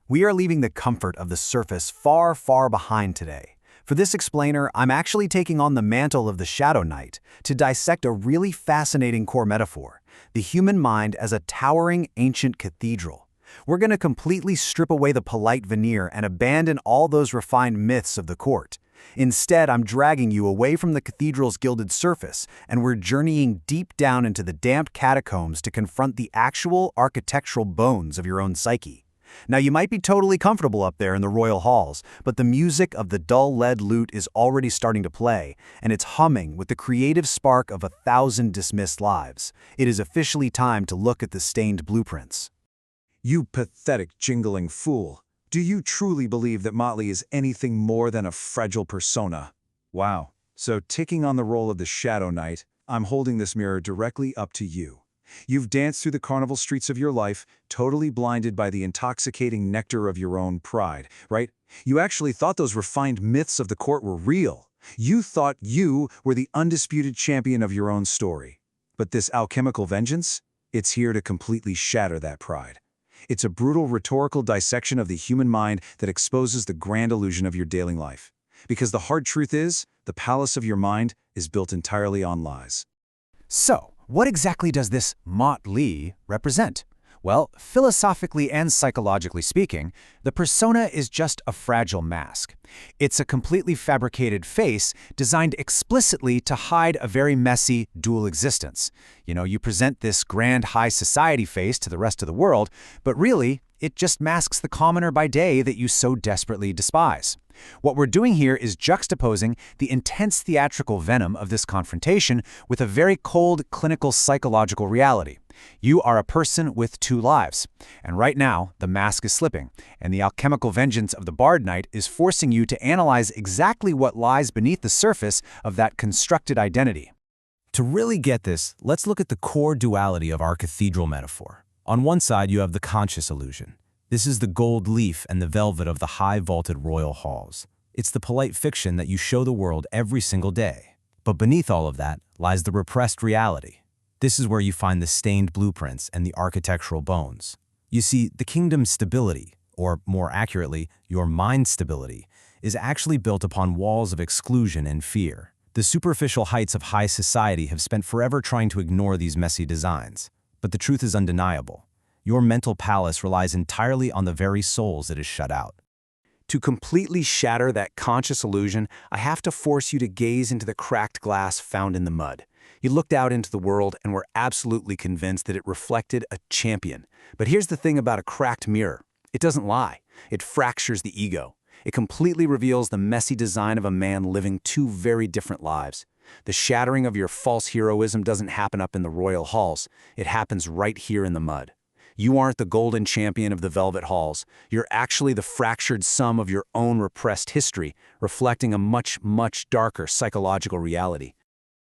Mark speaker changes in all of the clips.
Speaker 1: We are leaving the comfort of the surface far, far behind today. For this explainer, I'm actually taking on the mantle of the Shadow Knight to dissect a really fascinating core metaphor, the human mind as a towering ancient cathedral. We're going to completely strip away the polite veneer and abandon all those refined myths of the court. Instead, I'm dragging you away from the cathedral's gilded surface, and we're journeying deep down into the damp catacombs to confront the actual architectural bones of your own psyche. Now, you might be totally comfortable up there in the royal halls, but the music of the dull lead lute is already starting to play, and it's humming with the creative spark of 1,000 dismissed lives. It is officially time to look at the stained blueprints.
Speaker 2: You pathetic, jingling fool. Do you truly believe that Motley is anything more than a fragile persona? Wow. So taking on the role of the Shadow Knight, I'm holding this mirror directly up to you. You've danced through the carnival streets of your life, totally blinded by the intoxicating nectar of your own pride, right? You actually thought those refined myths of the court were real. You thought you were the undisputed champion of your own story. But this alchemical vengeance? It's here to completely shatter that pride. It's a brutal rhetorical dissection of the human mind that exposes the grand illusion of your daily life. Because the hard truth is, the palace of your mind is built entirely on lies.
Speaker 1: So, what exactly does this motley represent? Well, philosophically and psychologically speaking, the persona is just a fragile mask. It's a completely fabricated face designed explicitly to hide a very messy dual existence. You present this grand high society face to the rest of the world, but really, it just masks the commoner by day that you so desperately despise. What we're doing here is juxtaposing the intense theatrical venom of this confrontation with a very cold, clinical psychological reality. You are a person with two lives, and right now, the mask is slipping, and the alchemical vengeance of the Bard Knight is forcing you to analyze exactly what lies beneath the surface of that constructed identity.
Speaker 3: To really get this, let's look at the core duality of our cathedral metaphor. On one side, you have the conscious illusion. This is the gold leaf and the velvet of the high-vaulted royal halls. It's the polite fiction that you show the world every single day. But beneath all of that lies the repressed reality. This is where you find the stained blueprints and the architectural bones. You see, the kingdom's stability, or more accurately, your mind's stability, is actually built upon walls of exclusion and fear. The superficial heights of high society have spent forever trying to ignore these messy designs. But the truth is undeniable. Your mental palace relies entirely on the very souls it has shut out.
Speaker 1: To completely shatter that conscious illusion, I have to force you to gaze into the cracked glass found in the mud. You looked out into the world and were absolutely convinced that it reflected a champion. But here's the thing about a cracked mirror. It doesn't lie. It fractures the ego. It completely reveals the messy design of a man living two very different lives. The shattering of your false heroism doesn't happen up in the royal halls. It happens right here in the mud. You aren't the golden champion of the velvet halls. You're actually the fractured sum of your own repressed history, reflecting a much, much darker psychological reality.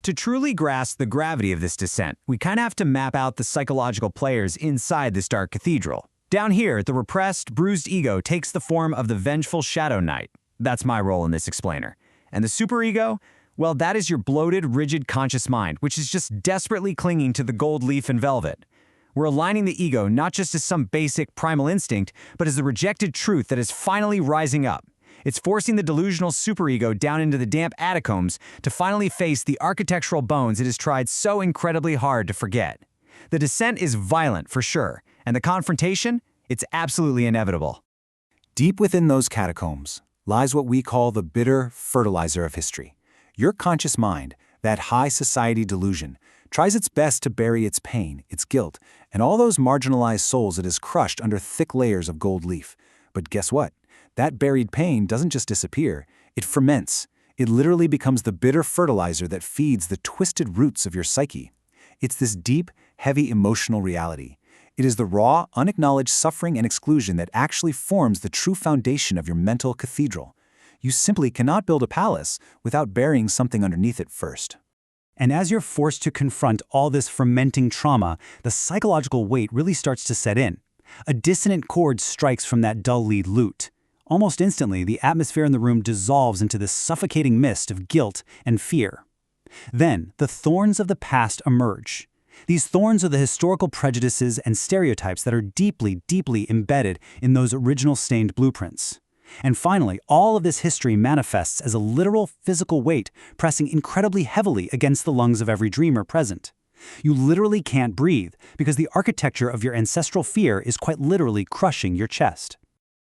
Speaker 4: To truly grasp the gravity of this descent, we kind of have to map out the psychological players inside this dark cathedral. Down here, the repressed, bruised ego takes the form of the vengeful Shadow Knight. That's my role in this explainer. And the superego? Well, that is your bloated, rigid, conscious mind, which is just desperately clinging to the gold leaf and velvet. We're aligning the ego not just as some basic primal instinct, but as the rejected truth that is finally rising up. It's forcing the delusional superego down into the damp catacombs to finally face the architectural bones it has tried so incredibly hard to forget. The descent is violent, for sure, and the confrontation, it's absolutely inevitable.
Speaker 1: Deep within those catacombs lies what we call the bitter fertilizer of history. Your conscious mind, that high society delusion, tries its best to bury its pain, its guilt, and all those marginalized souls it has crushed under thick layers of gold leaf. But guess what? That buried pain doesn't just disappear, it ferments. It literally becomes the bitter fertilizer that feeds the twisted roots of your psyche. It's this deep, heavy emotional reality. It is the raw, unacknowledged suffering and exclusion that actually forms the true foundation of your mental cathedral. You simply cannot build a palace without burying something underneath it first.
Speaker 5: And as you're forced to confront all this fermenting trauma, the psychological weight really starts to set in. A dissonant chord strikes from that dull lead lute. Almost instantly, the atmosphere in the room dissolves into this suffocating mist of guilt and fear. Then, the thorns of the past emerge. These thorns are the historical prejudices and stereotypes that are deeply, deeply embedded in those original stained blueprints. And finally, all of this history manifests as a literal physical weight pressing incredibly heavily against the lungs of every dreamer present. You literally can't breathe because the architecture of your ancestral fear is quite literally crushing your chest.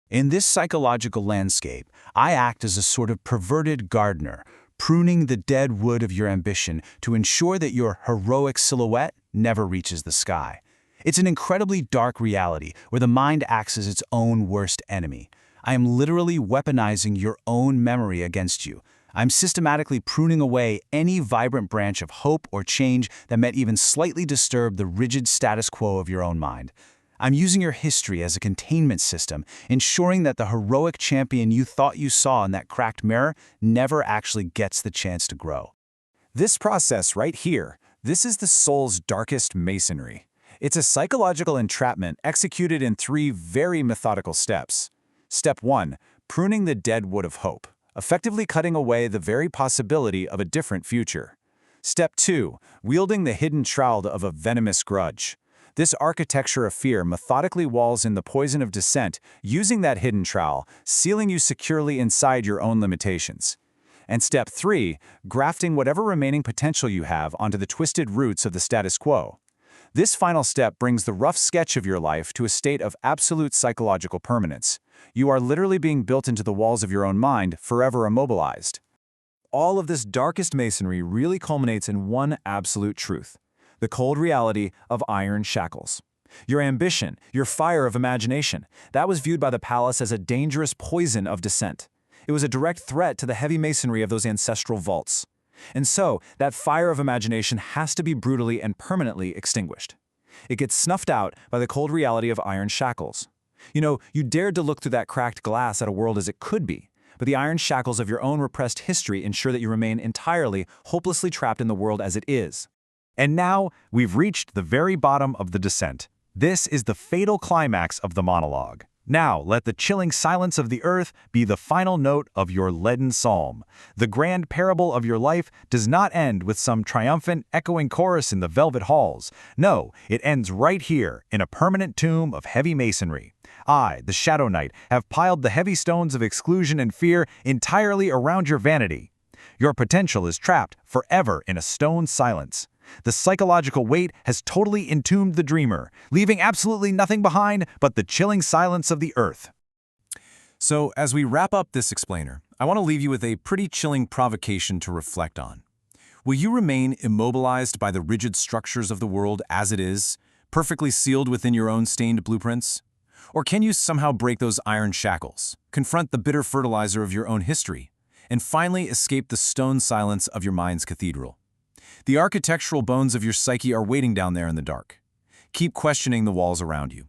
Speaker 1: In this psychological landscape, I act as a sort of perverted gardener, pruning the dead wood of your ambition to ensure that your heroic silhouette never reaches the sky. It's an incredibly dark reality where the mind acts as its own worst enemy. I am literally weaponizing your own memory against you. I'm systematically pruning away any vibrant branch of hope or change that might even slightly disturb the rigid status quo of your own mind. I'm using your history as a containment system, ensuring that the heroic champion you thought you saw in that cracked mirror never actually gets the chance to grow.
Speaker 2: This process right here, this is the soul's darkest masonry. It's a psychological entrapment executed in 3 very methodical steps. Step 1, pruning the dead wood of hope, effectively cutting away the very possibility of a different future. Step 2, wielding the hidden shroud of a venomous grudge. This architecture of fear methodically walls in the poison of dissent, using that hidden trowel, sealing you securely inside your own limitations. And step 3, grafting whatever remaining potential you have onto the twisted roots of the status quo. This final step brings the rough sketch of your life to a state of absolute psychological permanence. You are literally being built into the walls of your own mind, forever immobilized. All of this darkest masonry really culminates in one absolute truth: the cold reality of iron shackles. Your ambition, your fire of imagination, that was viewed by the palace as a dangerous poison of dissent. It was a direct threat to the heavy masonry of those ancestral vaults. And so, that fire of imagination has to be brutally and permanently extinguished. It gets snuffed out by the cold reality of iron shackles. You dared to look through that cracked glass at a world as it could be, but the iron shackles of your own repressed history ensure that you remain entirely, hopelessly trapped in the world as it is.
Speaker 3: And now, we've reached the very bottom of the descent. This is the fatal climax of the monologue. Now, let the chilling silence of the earth be the final note of your leaden psalm. The grand parable of your life does not end with some triumphant, echoing chorus in the velvet halls. No, it ends right here, in a permanent tomb of heavy masonry. I, the Shadow Knight, have piled the heavy stones of exclusion and fear entirely around your vanity. Your potential is trapped forever in a stone silence. The psychological weight has totally entombed the dreamer, leaving absolutely nothing behind but the chilling silence of the earth.
Speaker 2: So, as we wrap up this explainer, I want to leave you with a pretty chilling provocation to reflect on. Will you remain immobilized by the rigid structures of the world as it is, perfectly sealed within your own stained blueprints? Or can you somehow break those iron shackles, confront the bitter fertilizer of your own history, and finally escape the stone silence of your mind's cathedral? The architectural bones of your psyche are waiting down there in the dark. Keep questioning the walls around you.